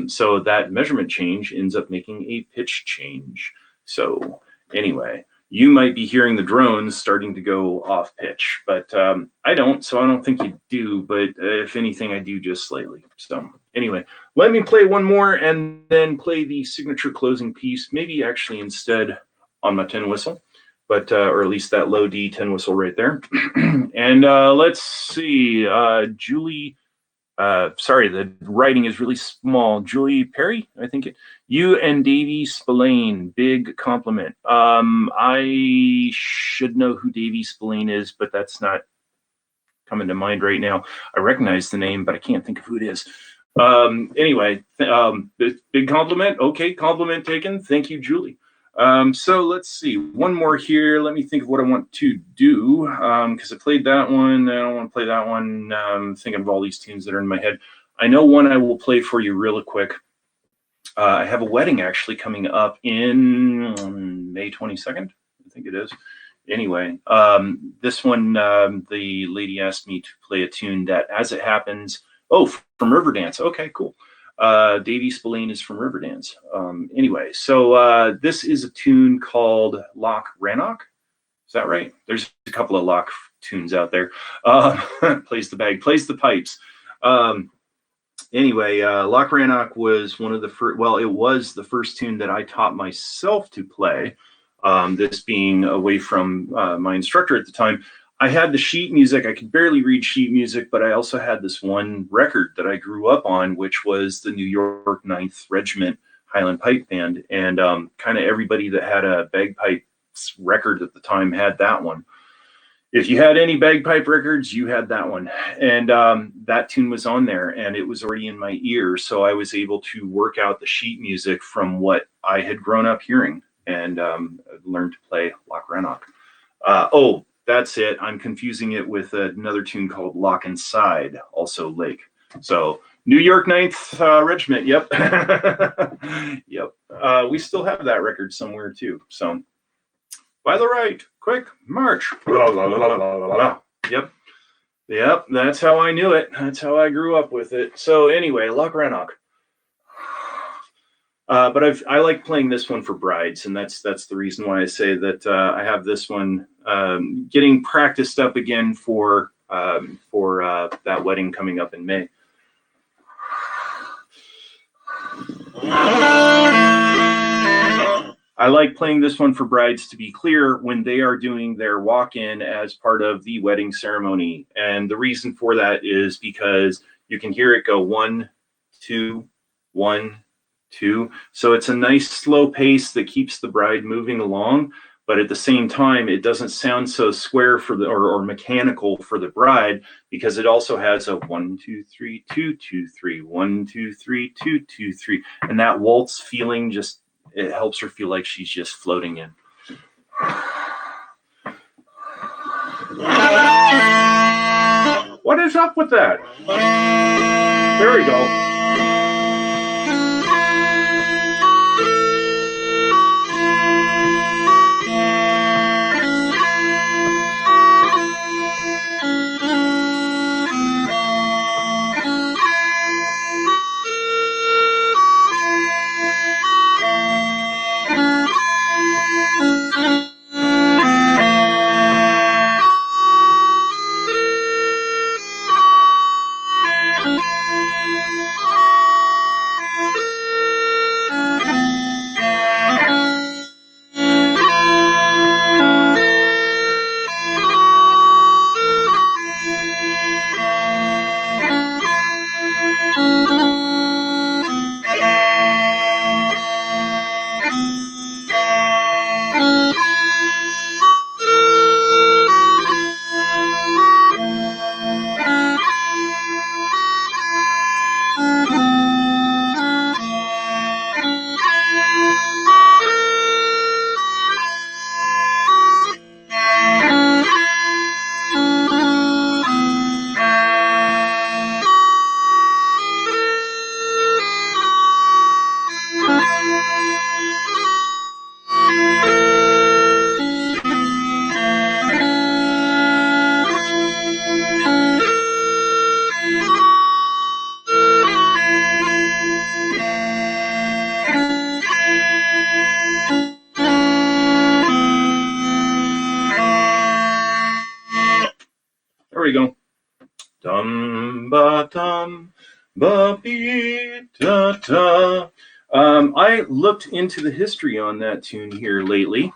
So that measurement change ends up making a pitch change. So anyway, you might be hearing the drones starting to go off pitch, but I don't, so I don't think you do, but if anything, I do just slightly. So anyway, let me play one more and then play the signature closing piece, maybe actually instead on my tin whistle. But or at least that low D 10 whistle right there. And let's see, Julie. Sorry, the writing is really small. Julie Perry, I think it. You and Davey Spillane, big compliment. I should know who Davey Spillane is, but that's not coming to mind right now. I recognize the name, but I can't think of who it is. Anyway, big compliment. Okay, compliment taken. Thank you, Julie. So let's see, one more here. Let me think of what I want to do, because I played that one. I don't want to play that one. I'm thinking of all these tunes that are in my head. I know one I will play for you really quick. I have a wedding actually coming up in May 22nd, I think it is. Anyway, this one, the lady asked me to play a tune that, as it happens, from Riverdance. Okay, cool. Davey Spillane is from Riverdance. Anyway, so this is a tune called Loch Rannoch. Is that right? There's a couple of Loch tunes out there. Plays the bag, plays the pipes. Anyway, Loch Rannoch was one of the first, well, it was the first tune that I taught myself to play. This being away from my instructor at the time. I had the sheet music. I could barely read sheet music, but I also had this one record that I grew up on, which was the New York 9th Regiment Highland Pipe Band. And kind of everybody that had a bagpipes record at the time had that one. If you had any bagpipe records, you had that one. And that tune was on there, and it was already in my ear. So I was able to work out the sheet music from what I had grown up hearing, and learned to play Loch Rannoch. That's it. I'm confusing it with another tune called Loch Inside, also Lake. So New York 9th Regiment. Yep. Yep. We still have that record somewhere too. So by the right, quick march. Yep. Yep. That's how I knew it. That's how I grew up with it. So anyway, Loch Rannoch. But I like playing this one for brides, and that's the reason why I say that I have this one getting practiced up again for that wedding coming up in May. I like playing this one for brides, to be clear, when they are doing their walk-in as part of the wedding ceremony. And the reason for that is because you can hear it go 1, 2, 1, 2. So it's a nice slow pace that keeps the bride moving along, but at the same time, it doesn't sound so square for the or mechanical for the bride, because it also has a 1, 2, 3, 2, 2, 3, 1, 2, 3, 2, 2, 3, and that waltz feeling just, it helps her feel like she's just floating in. What is up with that? There we go. There we go. Dum ba dum ba be da da. I looked into the history on that tune here lately,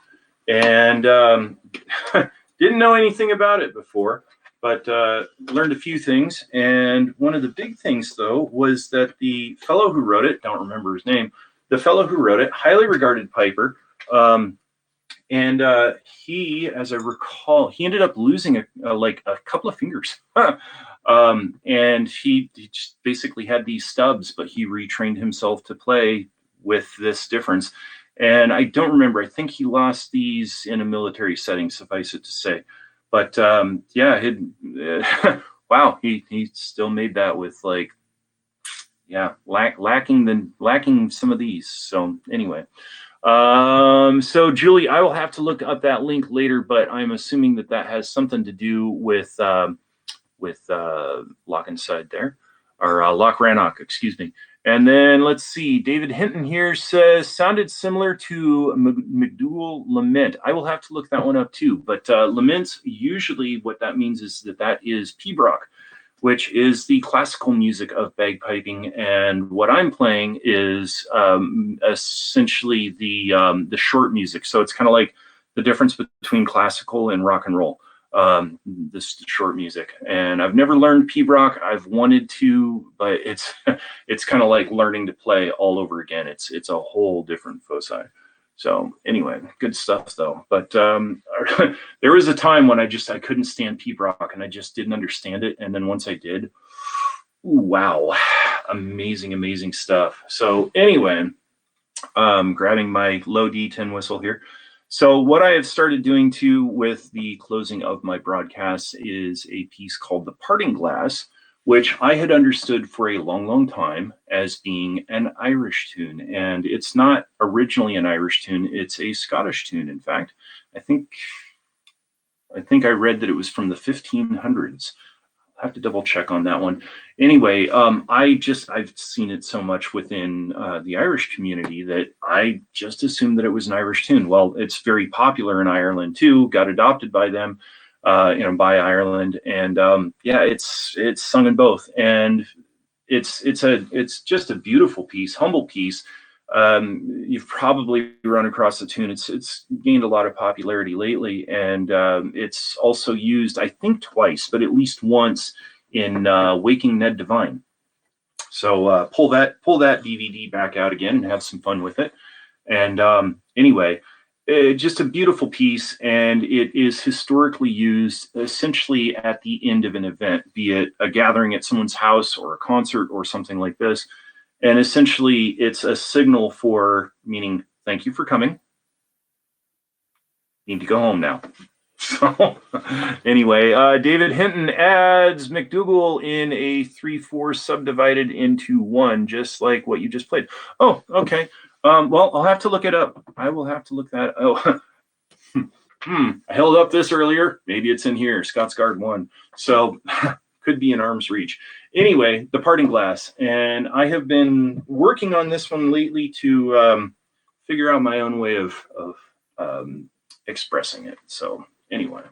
and didn't know anything about it before, but learned a few things. And one of the big things, though, was that the fellow who wrote it, don't remember his name, the fellow who wrote it, highly regarded piper. And he, as I recall, he ended up losing like a couple of fingers. And he just basically had these stubs, but he retrained himself to play with this difference. And I don't remember. I think he lost these in a military setting, suffice it to say. But yeah, wow, he still made that with like, yeah, lacking some of these. So anyway. So Julie, I will have to look up that link later, but I'm assuming that that has something to do with Loch Inside there, or Loch Rannoch, excuse me. And then let's see, David Hinton here says, sounded similar to McDougal Lament. I will have to look that one up too, but laments, usually what that means is that is pibroch, which is the classical music of bagpiping, and what I'm playing is essentially the short music. So it's kind of like the difference between classical and rock and roll, this short music. And I've never learned pibroch. I've wanted to, but it's kind of like learning to play all over again. It's a whole different foci. So anyway, good stuff though. But there was a time when I couldn't stand pibroch, and I just didn't understand it. And then once I did, ooh, wow, amazing stuff. So anyway, grabbing my low D tin whistle here. So what I have started doing too with the closing of my broadcasts is a piece called The Parting Glass, which I had understood for a long time as being an Irish tune. And it's not originally an Irish tune, it's a Scottish tune, in fact. I think I read that it was from the 1500s. I'll have to double check on that one. Anyway, I've seen it so much within the Irish community that I just assumed that it was an Irish tune. Well, it's very popular in Ireland too, got adopted by them. By Ireland, and yeah, it's sung in both, and it's just a beautiful piece, humble piece. You've probably run across the tune. It's gained a lot of popularity lately, and it's also used, I think, twice, but at least once in Waking Ned Divine. So pull that DVD back out again and have some fun with it. And anyway, just a beautiful piece, and it is historically used essentially at the end of an event, be it a gathering at someone's house or a concert or something like this. And essentially, it's a signal for, meaning, thank you for coming. Need to go home now. So anyway, David Hinton adds McDougal in a 3/4 subdivided into 1, just like what you just played. Oh, okay. Well, I'll have to look it up. I will have to look that. Oh, I held up this earlier. Maybe it's in here. Scots Guard 1. So could be in arm's reach. Anyway, the Parting Glass, and I have been working on this one lately to figure out my own way of expressing it. So anyway.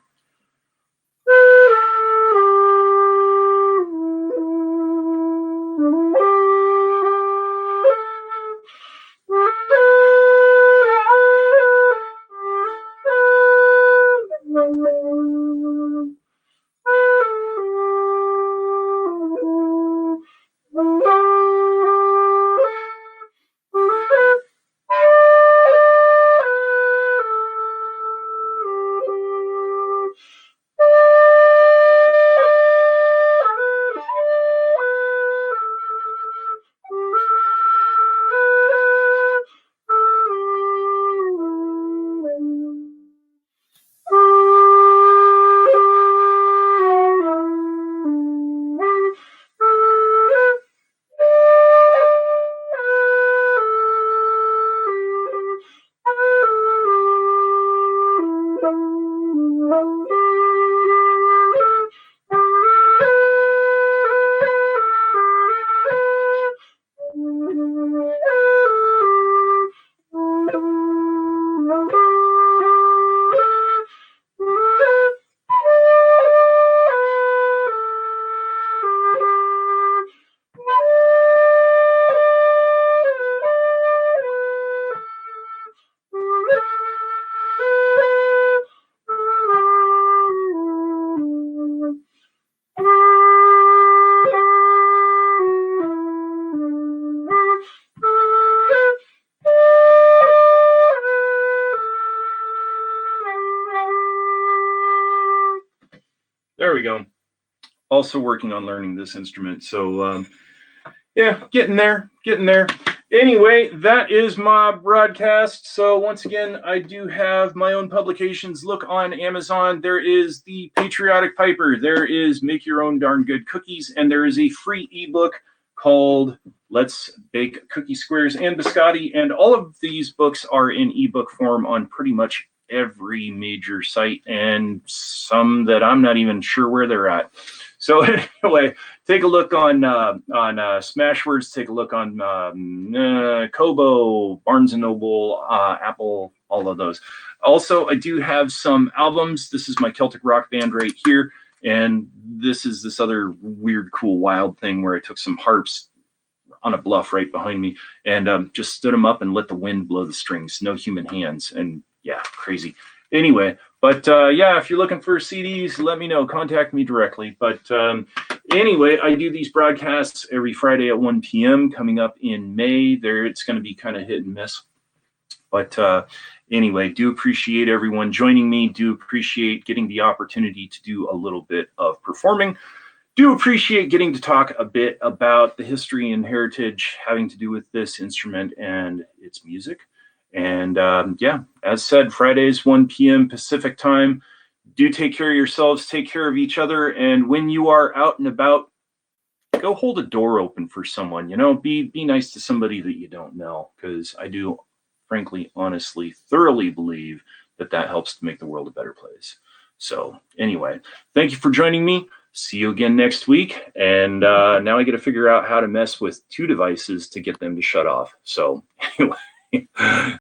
There we go. Also working on learning this instrument. So yeah, getting there. Anyway, that is my broadcast. So once again, I do have my own publications. Look on Amazon. There is the Patriotic Piper. There is Make Your Own Darn Good Cookies. And there is a free ebook called Let's Bake Cookie Squares and Biscotti. And all of these books are in ebook form on pretty much every major site, and some that I'm not even sure where they're at. So anyway, take a look on Smashwords, take a look on Kobo, Barnes & Noble, Apple, all of those. Also, I do have some albums. This is my Celtic rock band right here, and this is this other weird, cool, wild thing where I took some harps on a bluff right behind me and just stood them up and let the wind blow the strings. No human hands, and yeah, crazy. Anyway, but yeah, if you're looking for CDs, let me know. Contact me directly. But anyway, I do these broadcasts every Friday at 1 p.m. coming up in May. There, it's going to be kind of hit and miss. But anyway, do appreciate everyone joining me. Do appreciate getting the opportunity to do a little bit of performing. Do appreciate getting to talk a bit about the history and heritage having to do with this instrument and its music. And yeah, as said, Fridays, 1 p.m. Pacific time. Do take care of yourselves, take care of each other. And when you are out and about, go hold a door open for someone. You know, be nice to somebody that you don't know, because I do, frankly, honestly, thoroughly believe that that helps to make the world a better place. So anyway, thank you for joining me. See you again next week. And now I got to figure out how to mess with 2 devices to get them to shut off. So anyway.